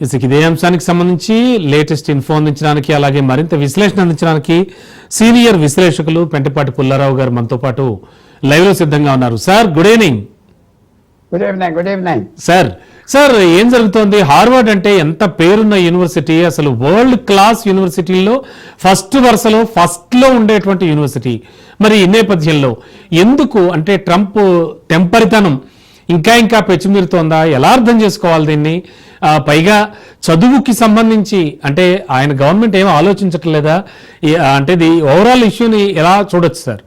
ఇదే అంశానికి సంబంధించి లేటెస్ట్ ఇన్ఫో అందించడానికి అలాగే మరింత విశ్లేషణ అందించడానికి సీనియర్ విశ్లేషకులు పెంటపాటి పుల్లారావు గారు మనతో పాటు లైవ్ లో సిద్ధంగా ఉన్నారు. Sir good evening. Good evening sir. Sir ఏం జరుగుతోంది? హార్వర్డ్ అంటే ఎంత పేరున్న యూనివర్సిటీ, అసలు వరల్డ్ క్లాస్ యూనివర్సిటీల్లో ఫస్ట్ వరుసలో ఫస్ట్లో ఉండేటువంటి యూనివర్సిటీ. మరి ఈ నేపథ్యంలో ఎందుకు అంటే ట్రంప్ టెంపరితనం ఇంకా పెచ్చిమీరుతోందా? ఎలా అర్థం చేసుకోవాలి దీన్ని? పైగా చదువుకి సంబంధించి అంటే ఆయన గవర్నమెంట్ ఏమీ ఆలోచించట్లేదా? అంటే ఇది ఓవరాల్ ఇష్యూని ఎలా చూడొచ్చు సార్?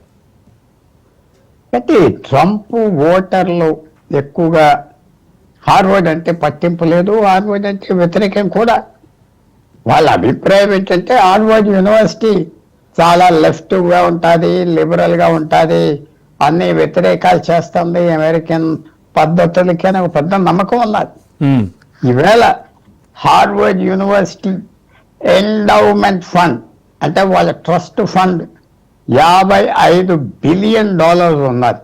ట్రంప్ ఓటర్లు ఎక్కువగా హార్వర్డ్ అంటే పట్టింపు లేదు, హార్వర్డ్ అంటే వ్యతిరేకం కూడా. వాళ్ళ అభిప్రాయం ఏంటంటే హార్వర్డ్ యూనివర్సిటీ చాలా లెఫ్ట్గా ఉంటుంది, లిబరల్గా ఉంటుంది, అన్ని వ్యతిరేకాలు చేస్తుంది, అమెరికన్ పద్ధతులకి అని ఒక పెద్ద నమ్మకం ఉన్నది. ఈవేళ హార్వర్డ్ యూనివర్సిటీ ఎండౌమెంట్ ఫండ్ అంటే వాళ్ళ ట్రస్ట్ ఫండ్ $55 బిలియన్ ఉన్నది.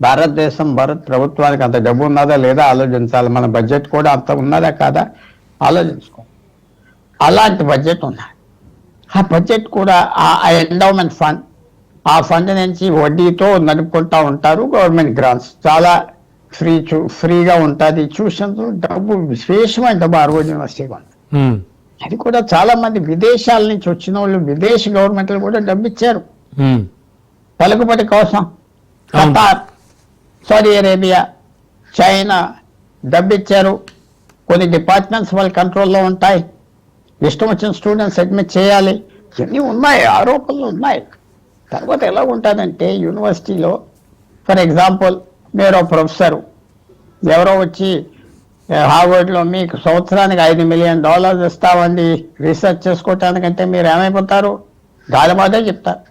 భారత ప్రభుత్వానికి అంత డబ్బు ఉన్నదా లేదా ఆలోచించాలి. మన బడ్జెట్ కూడా అంత ఉన్నదా కాదా ఆలోచించుకో. అలాంటి బడ్జెట్ ఉన్నది. ఆ బడ్జెట్ కూడా ఆ ఎండౌమెంట్ ఫండ్, ఆ ఫండ్ నుంచి వడ్డీతో నడుపుకుంటా ఉంటారు. గవర్నమెంట్ గ్రాంట్స్ చాలా ఫ్రీగా ఉంటుంది. ట్యూషన్స్ డబ్బు విశేషమైన డబ్బు హార్వర్డ్ యూనివర్సిటీ ఉంది. అది కూడా చాలా మంది విదేశాల నుంచి వచ్చిన వాళ్ళు, విదేశీ గవర్నమెంట్లు కూడా డబ్బు ఇచ్చారు పలుకుబడి కోసం. ఖతార్, సౌదీ అరేబియా, చైనా డబ్బు ఇచ్చారు. కొన్ని డిపార్ట్మెంట్స్ వాళ్ళ కంట్రోల్లో ఉంటాయి. ఇష్టం వచ్చిన స్టూడెంట్స్ అడ్మిట్ చేయాలి. ఇవన్నీ ఉన్నాయి, ఆరోపణలు ఉన్నాయి. తర్వాత ఎలా ఉంటుందంటే యూనివర్సిటీలో ఫర్ ఎగ్జాంపుల్ మీరు ప్రొఫెసరు ఎవరో వచ్చి హార్వర్డ్లో మీకు సంవత్సరానికి $5 మిలియన్ ఇస్తామండి రీసెర్చ్ చేసుకోవటానికంటే మీరు ఏమైపోతారు? గాలిమాదే చెప్తారు.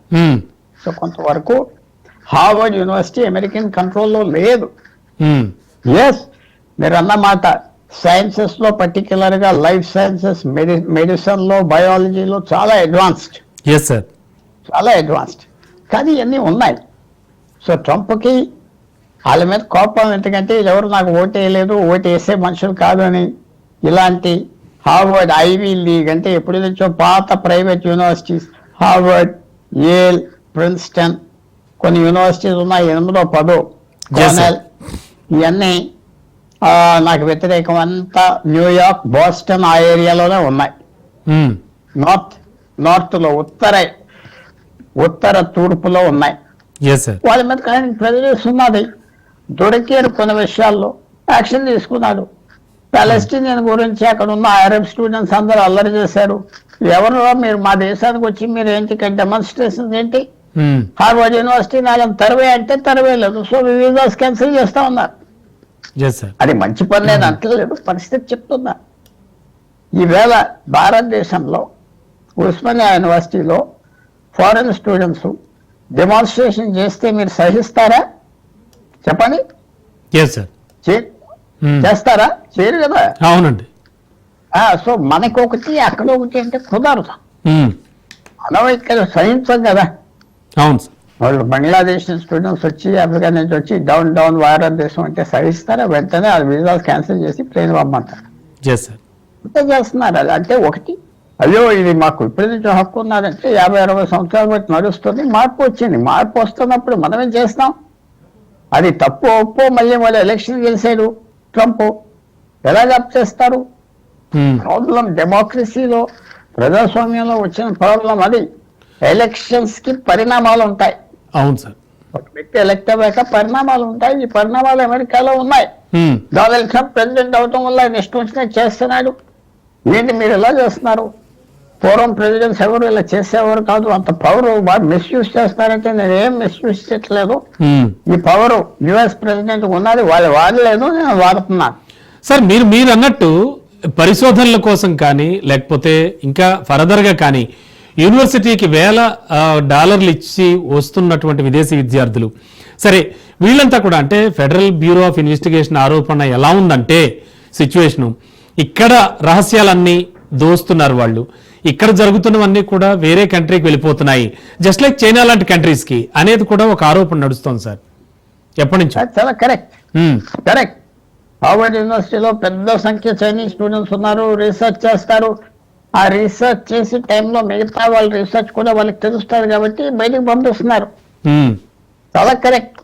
సో కొంతవరకు హార్వర్డ్ యూనివర్సిటీ అమెరికన్ కంట్రోల్లో లేదు. ఎస్, మీరు అన్నమాట సైన్సెస్ లో పర్టికులర్ గా లైఫ్ సైన్సెస్, మెడిసిన్ లో, బయాలజీలో చాలా అడ్వాన్స్డ్. చాలా అడ్వాన్స్డ్. కానీ ఇవన్నీ ఉన్నాయి. సో ట్రంప్కి వాళ్ళ మీద కోపం ఎందుకంటే ఎవరు నాకు ఓటు వేయలేదు, ఓటు వేసే మనుషులు కాదు అని. ఇలాంటి హార్వర్డ్, ఐవీ లీగ్ అంటే ఎప్పుడు నుంచో పాత private universities, Harvard, Yale, Princeton, కొన్ని యూనివర్సిటీస్ ఉన్నాయి, 8ో 10, కార్నెల్, ఇవన్నీ నాకు వ్యతిరేకం. అంతా న్యూయార్క్, బోస్టన్ ఆ ఏరియాలోనే ఉన్నాయి. నార్త్ లో ఉత్తర తూర్పులో ఉన్నాయి. వాళ్ళ మీద కానీ ప్రెజరెస్ ఉన్నది. దొరికారు కొన్ని విషయాల్లో, యాక్షన్ తీసుకున్నాడు. పాలెస్టీనియన్ గురించి అక్కడ ఉన్న అరబ్ స్టూడెంట్స్ అందరూ అల్లరి చేశారు. ఎవరు మీరు మా దేశానికి వచ్చి మీరు ఏంటి డెమాన్స్ట్రేషన్స్ ఏంటి? హార్వర్డ్ యూనివర్సిటీ నాలుగు తరవే అంటే తరవేయలేదు. సో వీసాస్ క్యాన్సిల్ చేస్తా ఉన్నారు. అది మంచి పని నేను అంటలేదు, పరిస్థితి చెప్తున్నా. ఈవేళ భారతదేశంలో ఉస్మానియా యూనివర్సిటీలో ఫారెన్ స్టూడెంట్స్ డెమాన్స్ట్రేషన్ చేస్తే మీరు సహిస్తారా? చెప్పండి. చేస్తారా? చేయరు కదా. అవునండి. సో మనకొకటి అక్కడ ఒకటి అంటే కుదరదు. మనం ఇక్కడ సహించం కదా. అవును సార్. వాళ్ళు బంగ్లాదేశ్ స్టూడెంట్స్ వచ్చి, ఆఫ్రికా నుంచి వచ్చి డౌన్ భారతదేశం అంటే సహిస్తారా? వెంటనే ఆ వీసాలు క్యాన్సిల్ చేసి ప్లేన్ పంపమంటారు. అంతే చేస్తున్నారు. అది అంటే ఒకటి, అయ్యో ఇది మాకు ఇప్పటి నుంచి హక్కు ఉన్నదంటే 50-60 సంవత్సరాల బట్టి నడుస్తుంది. మార్పు వచ్చింది. మార్పు వస్తున్నప్పుడు మనమేం చేస్తాం? అది తప్పు ఒప్పో మళ్ళీ వాళ్ళు ఎలక్షన్ గెలిచాడు ట్రంప్, ఎలా జప్ చేస్తారు? ప్రాబ్లం డెమోక్రసీలో, ప్రజాస్వామ్యంలో వచ్చిన ప్రాబ్లం అది. ఎలక్షన్స్ కి పరిణామాలు ఉంటాయి. అవును సార్. ఒక వ్యక్తి ఎలక్ట్ అయ్యాక పరిణామాలు ఉంటాయి. ఈ పరిణామాలు అమెరికాలో ఉన్నాయి. డొనాల్డ్ ట్రంప్ ప్రెసిడెంట్ అవటం వల్ల ఆయన ఇష్టం వచ్చినట్టు చేస్తున్నాడు. ఏంటి మీరు ఎలా చేస్తున్నారు? పూర్వం ప్రెసిడెంట్స్ ఎవరు ఇలా చేసేవారు కాదు. అంత పవర్ బాగా మిస్యూజ్ చేస్తున్నారంటే నేను ఏం మిస్యూజ్ చేయట్లేదు. ఈ పవర్ యుఎస్ ప్రెసిడెంట్ ఉన్నది, వాళ్ళు వాడలేదు, నేను వాడుతున్నాను. సార్ మీరు అన్నట్టు పరిశోధనల కోసం కానీ లేకపోతే ఇంకా ఫర్దర్ గా కానీ యూనివర్సిటీకి $1,000 ఇచ్చి వస్తున్నటువంటి విదేశీ విద్యార్థులు, సరే వీళ్ళంతా కూడా అంటే ఫెడరల్ బ్యూరో ఆఫ్ ఇన్వెస్టిగేషన్ ఆరోపణ ఎలా ఉందంటే సిచ్యువేషను, ఇక్కడ రహస్యాలన్నీ దోస్తున్నారు వాళ్ళు, ఇక్కడ జరుగుతున్నవన్నీ కూడా వేరే కంట్రీకి వెళ్ళిపోతున్నాయి, జస్ట్ లైక్ చైనా లాంటి కంట్రీస్ కి అనేది కూడా ఒక ఆరోపణ నడుస్తోంది సార్ ఎప్పటి నుంచి. చాలా కరెక్ట్. హార్వర్డ్ యూనివర్సిటీలో పెద్ద సంఖ్య చైనీస్ స్టూడెంట్స్ ఉన్నారు, రీసెర్చ్ చేస్తారు. ఆ రీసెర్చ్ చేసే టైంలో మిగతా వాళ్ళ రీసెర్చ్ కూడా వాళ్ళకి తెలుస్తారు కాబట్టి బయటికి పంపిస్తున్నారు. చాలా కరెక్ట్.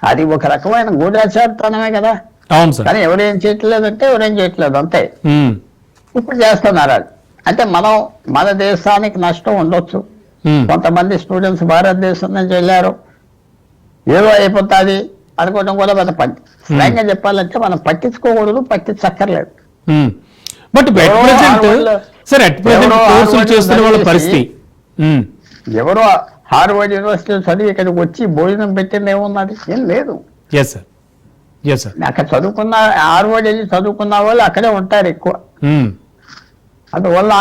అది ఒక రకమైన గూఢాచారతనమే కదా. అవును సార్. కానీ ఎవరేం చేయట్లేదంటే ఎవరేం చేయట్లేదు అంతే. ఇప్పుడు చేస్తున్నారు అది. అంటే మన దేశానికి నష్టం ఉండొచ్చు. కొంతమంది స్టూడెంట్స్ భారతదేశం నుంచి వెళ్ళారు, ఏదో అయిపోతుంది అనుకోవడం కూడా మన స్వయంగా చెప్పాలంటే మనం పట్టించుకోకూడదు, పట్టించక్కర్లేదు. బట్ చేస్తున్న వాళ్ళ పరిస్థితి ఎవరో హార్వర్డ్ యూనివర్సిటీ చదివి ఇక్కడికి వచ్చి భోజనం పెట్టింది ఏమున్నది? ఏం లేదు. అక్కడ చదువుకున్న హార్వర్డ్ వెళ్ళి చదువుకున్న వాళ్ళు అక్కడే ఉంటారు ఎక్కువ. అందువల్ల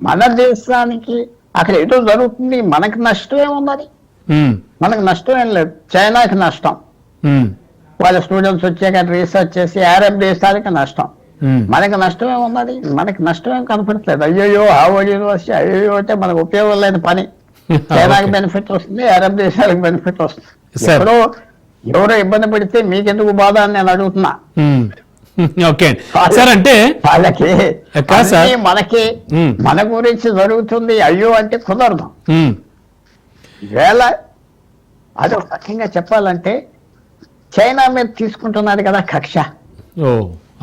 మన దేశానికి అక్కడ ఏదో జరుగుతుంది, మనకి నష్టం ఏమున్నది? మనకు నష్టం ఏం లేదు. చైనాకి నష్టం, వాళ్ళ స్టూడెంట్స్ వచ్చాక రీసెర్చ్ చేసి అరబ్ దేశాలకి నష్టం. మనకి నష్టం ఏమున్నది? మనకి నష్టం ఏం కనపడట్లేదు. అయ్యో హార్వర్డ్ యూనివర్సిటీ అయ్యో అంటే మనకు ఉపయోగం లేని పని. చైనాకి బెనిఫిట్ వస్తుంది, అరబ్ దేశాలకు బెనిఫిట్ వస్తుంది. ఎవరో ఇబ్బంది పెడితే మీకెందుకు బాధ అని నేను అడుగుతున్నా. Okay sir. అంటే వాళ్ళకి మనకి మన గురించి జరుగుతుంది అయ్యో అంటే కుదరదు. ఈవేళ అదొక రకంగా చెప్పాలంటే చైనా మీద తీసుకుంటున్నారు కదా కక్ష.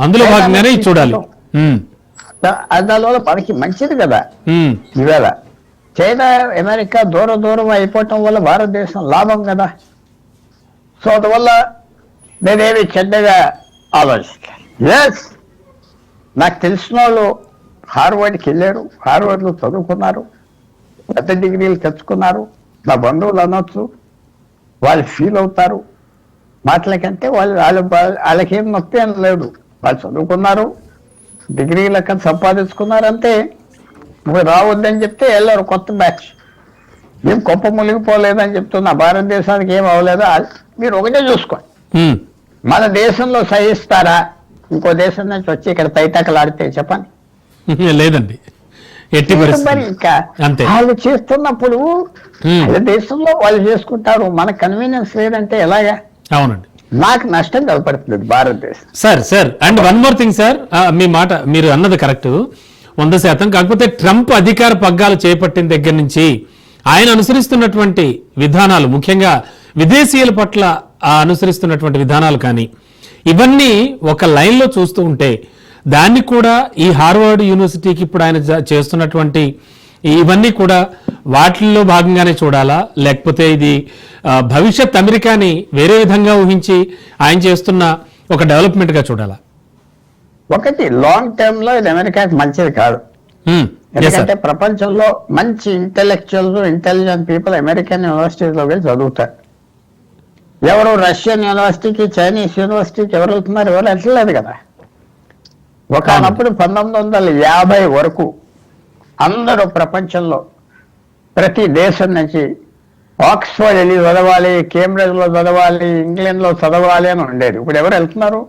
అందులో భాగంగానే చూడాలి. దానివల్ల మనకి మంచిది కదా. ఈవేళ చైనా అమెరికా దూరం అయిపోవటం వల్ల భారతదేశం లాభం కదా. సో అందువల్ల నేనేమి చెడ్డగా ఆలోచించాను. నాకు తెలిసిన వాళ్ళు హార్వర్డ్కి వెళ్ళారు, హార్వర్డ్లో చదువుకున్నారు, పెద్ద డిగ్రీలు తెచ్చుకున్నారు. నా బంధువులు అనొచ్చు, వాళ్ళు ఫీల్ అవుతారు మాటలకంటే. వాళ్ళకేం నొప్పి అని లేదు. వాళ్ళు చదువుకున్నారు, డిగ్రీలకు సంపాదించుకున్నారు అంతే. నువ్వు రావద్దని చెప్తే వెళ్ళారు కొత్త బ్యాచ్. ఏం గొప్ప మునిగిపోలేదని చెప్తున్నా, భారతదేశానికి ఏం అవ్వలేదా? మీరు ఒకటే చూసుకోండి. మన దేశంలో సహిస్తారా ఇంకో దేశం నుంచి వచ్చి ఇక్కడ తైతకలాడితే చెప్పండి? లేదండి. మరి ఇంకా వాళ్ళు చేస్తున్నప్పుడు వాళ్ళ దేశంలో వాళ్ళు చేసుకుంటారు, మనకు కన్వీనియన్స్ లేదంటే ఎలాగా? అవునండి. నాకు నష్టం కనపడుతుంది భారతదేశం. Sir and one more thing sir, మీ మాట మీరు అన్నది కరెక్ట్ 100%. కాకపోతే ట్రంప్ అధికార పగ్గాలు చేపట్టిన దగ్గర నుంచి ఆయన అనుసరిస్తున్నటువంటి విధానాలు, ముఖ్యంగా విదేశీయుల పట్ల అనుసరిస్తున్నటువంటి విధానాలు కానీ ఇవన్నీ ఒక లైన్లో చూస్తూ ఉంటే దాన్ని కూడా ఈ హార్వర్డ్ యూనివర్సిటీకి ఇప్పుడు ఆయన చేస్తున్నటువంటి ఇవన్నీ కూడా వాటిల్లో భాగంగానే చూడాలా, లేకపోతే ఇది భవిష్యత్ అమెరికాని వేరే విధంగా ఊహించి ఆయన చేస్తున్న ఒక డెవలప్మెంట్గా చూడాలా? ఒకటి లాంగ్ టర్మ్ లో ఇది అమెరికాకి మంచిది కాదు. ఎందుకంటే ప్రపంచంలో మంచి ఇంటెలెక్చువల్స్, ఇంటెలిజెంట్ పీపుల్ అమెరికన్ యూనివర్సిటీలో వెళ్ళి చదువుతారు. ఎవరు రష్యన్ యూనివర్సిటీకి, చైనీస్ యూనివర్సిటీకి ఎవరు వెళ్తున్నారు? ఎవరు వెళ్ళలేదు కదా. ఒకనప్పుడు 1950 వరకు అందరూ ప్రపంచంలో ప్రతి దేశం నుంచి ఆక్స్ఫర్డ్ వెళ్ళి చదవాలి, కేంబ్రిడ్జ్లో చదవాలి, ఇంగ్లాండ్లో చదవాలి అని ఉండేది. ఇప్పుడు ఎవరు వెళ్తున్నారు?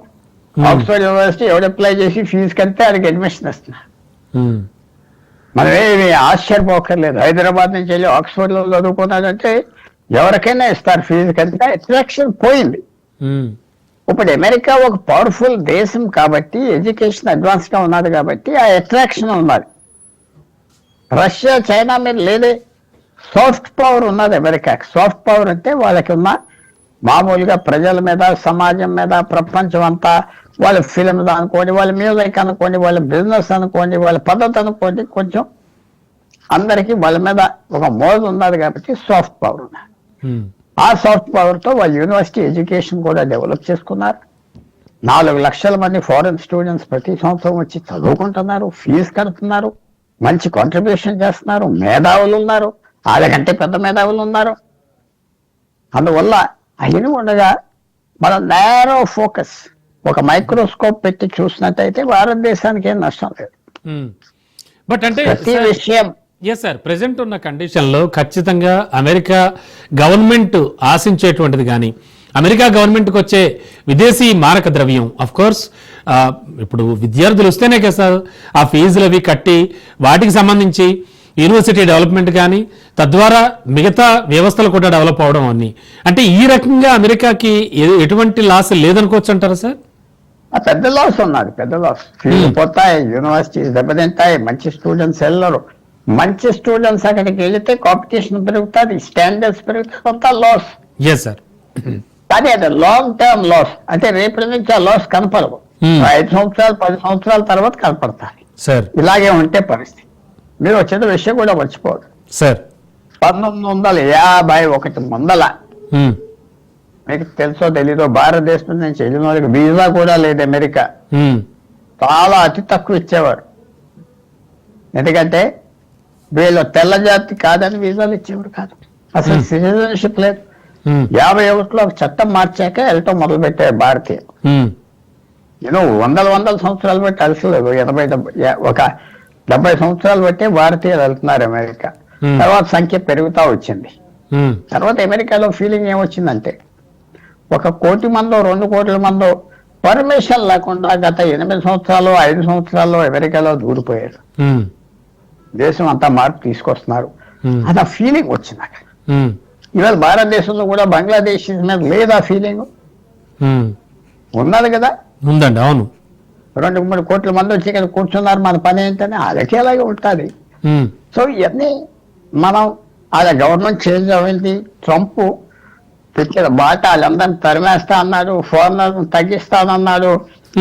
ఆక్స్ఫర్డ్ యూనివర్సిటీ ఎవరు అప్లై చేసి ఫీజు కడితే ఆయనకి అడ్మిషన్ ఇస్తున్నారు. మనమేమి ఆశ్చర్యపోకర్లేదు. హైదరాబాద్ నుంచి వెళ్ళి ఆక్స్ఫర్డ్లో చదువుకున్నాడంటే ఎవరికైనా ఇస్తారు ఫీజు కడితే. అట్రాక్షన్ పోయింది. ఇప్పుడు అమెరికా ఒక పవర్ఫుల్ దేశం కాబట్టి, ఎడ్యుకేషన్ అడ్వాన్స్ గా ఉన్నది కాబట్టి ఆ అట్రాక్షన్ ఉన్నది. రష్యా, చైనా మీద లేదే. సాఫ్ట్ పవర్ ఉన్నది అమెరికాకి. సాఫ్ట్ పవర్ అంటే వాళ్ళకి ఉన్న మామూలుగా ప్రజల మీద, సమాజం మీద, ప్రపంచం అంతా వాళ్ళ ఫిల్మ్స్ అనుకోండి, వాళ్ళ మ్యూజిక్ అనుకోండి, వాళ్ళ బిజినెస్ అనుకోండి, వాళ్ళ పద్ధతి అనుకోండి, కొంచెం అందరికీ వాళ్ళ మీద ఒక మోజు ఉన్నది కాబట్టి సాఫ్ట్ పవర్ ఉన్నది. ఆ సాఫ్ట్ పవర్ తో వాళ్ళు యూనివర్సిటీ ఎడ్యుకేషన్ కూడా డెవలప్ చేసుకున్నారు. 4 లక్షల మంది ఫారెన్ స్టూడెంట్స్ ప్రతి సంవత్సరం వచ్చి చదువుకుంటున్నారు, ఫీజు కడుతున్నారు, మంచి కాంట్రిబ్యూషన్ చేస్తున్నారు, మేధావులు ఉన్నారు, వాళ్ళకంటే పెద్ద మేధావులు ఉన్నారు. అందువల్ల అయిన ఉండగా మనం నేరో ఫోకస్, ఒక మైక్రోస్కోప్ పెట్టి చూసినట్టయితే భారతదేశానికి ఏం నష్టం లేదు. బట్ అంటే ప్రతి విషయం సార్ ప్రెసెంట్ ఉన్న కండిషన్లో ఖచ్చితంగా అమెరికా గవర్నమెంట్ ఆశించేటువంటిది కానీ అమెరికా గవర్నమెంట్కి వచ్చే విదేశీ మారక ద్రవ్యం అఫ్ కోర్స్ ఇప్పుడు విద్యార్థులు వస్తేనే కదా సార్ ఆ ఫీజులు అవి కట్టి వాటికి సంబంధించి యూనివర్సిటీ డెవలప్మెంట్ కానీ తద్వారా మిగతా వ్యవస్థలు కూడా డెవలప్ అవడం అన్ని అంటే ఈ రకంగా అమెరికాకి ఎటువంటి లాస్ లేదనుకోవచ్చు అంటారా సార్? ఆ పెద్ద లాస్ ఉన్నది, పెద్ద లాస్. ఫీజు పోతాయి, యూనివర్సిటీ దెబ్బతింటాయి, మంచి స్టూడెంట్స్ వెళ్ళరు. మంచి స్టూడెంట్స్ అక్కడికి వెళితే కాంపిటీషన్ పెరుగుతుంది, స్టాండర్డ్స్ పెరుగుతుంది, అంతా లాస్. Yes sir. కానీ అది లాంగ్ టర్మ్ లాస్. అంటే రేపటి నుంచి ఆ లాస్ కనపడవు, 5 సంవత్సరాలు 10 సంవత్సరాల తర్వాత కనపడతాయి. సార్ ఇలాగే ఉంటే పరిస్థితి. మీరు వచ్చిన విషయం కూడా మర్చిపోదు. సార్ 1951 మీకు తెలుసో తెలీదో, భారతదేశం నుంచి వెళ్ళిన వాళ్ళకి వీసా కూడా లేదు. అమెరికా చాలా అతి తక్కువ ఇచ్చేవారు. ఎందుకంటే వీళ్ళు తెల్ల జాతి కాదని వీసాలు ఇచ్చేవారు కాదు. అసలు సిటిజన్షిప్ లేదు. 51లో ఒక చట్టం మార్చాక వెళ్ళటం మొదలు పెట్టారు భారతీయులు. వందల సంవత్సరాలు బట్టి అలసలేదు. 70 సంవత్సరాలు బట్టి భారతీయులు వెళ్తున్నారు అమెరికా. తర్వాత సంఖ్య పెరుగుతా వచ్చింది. తర్వాత అమెరికాలో ఫీలింగ్ ఏమొచ్చిందంటే, 1 కోటి మందో 2 కోట్ల మందో పర్మిషన్ లేకుండా గత 8 సంవత్సరాలు 5 సంవత్సరాల్లో అమెరికాలో దూరిపోయారు. దేశం అంతా మార్పు తీసుకొస్తున్నారు అది ఆ ఫీలింగ్ వచ్చింది అక్కడ. ఇవాళ భారతదేశంలో కూడా బంగ్లాదేశ్ మీద లేదా ఫీలింగ్ ఉన్నది కదా. ఉందండి. అవును. 2-3 కోట్ల మంది వచ్చి ఇక్కడ కూర్చున్నారు, మన పని ఏంటని వాళ్ళకి అలాగే ఉంటుంది. సో ఇవన్నీ మనం అలా గవర్నమెంట్ చేంజ్ అయింది. ట్రంప్ తెచ్చిన బాట వాళ్ళందరినీ తరిమేస్తా అన్నాడు, ఫారినర్ తగ్గిస్తానన్నాడు.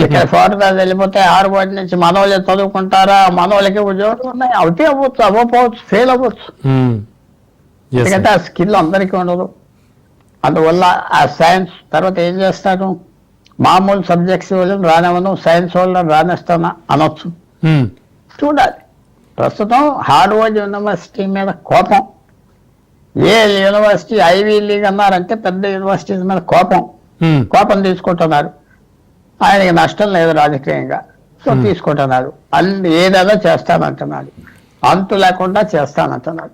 ఇక్కడ ఫారినర్ వెళ్ళిపోతే హార్వర్డ్ నుంచి మనోళ్ళే చదువుకుంటారా, మనోళ్ళకి ఉద్యోగాలు ఉన్నాయి. అవుతే అవ్వచ్చు, అవ్వకపోవచ్చు, ఫెయిల్ అవ్వచ్చు. ఎందుకంటే ఆ స్కిల్ అందరికీ ఉండదు. అందువల్ల ఆ సైన్స్ తర్వాత ఏం చేస్తాను, మామూలు సబ్జెక్ట్స్ వాళ్ళని రానివ్వను, సైన్స్ వాళ్ళని రానిస్తాను అనొచ్చు. చూడాలి. ప్రస్తుతం హార్వర్డ్ యూనివర్సిటీ మీద కోపం. ఏ యూనివర్సిటీ ఐవీ లీగ్ అన్నారంటే పెద్ద యూనివర్సిటీస్ మీద కోపం తీసుకుంటున్నారు. ఆయనకి నష్టం లేదు రాజకీయంగా, సో తీసుకుంటున్నారు. ఏదైనా చేస్తానంటున్నాడు, అంతు లేకుండా చేస్తానంటున్నాడు.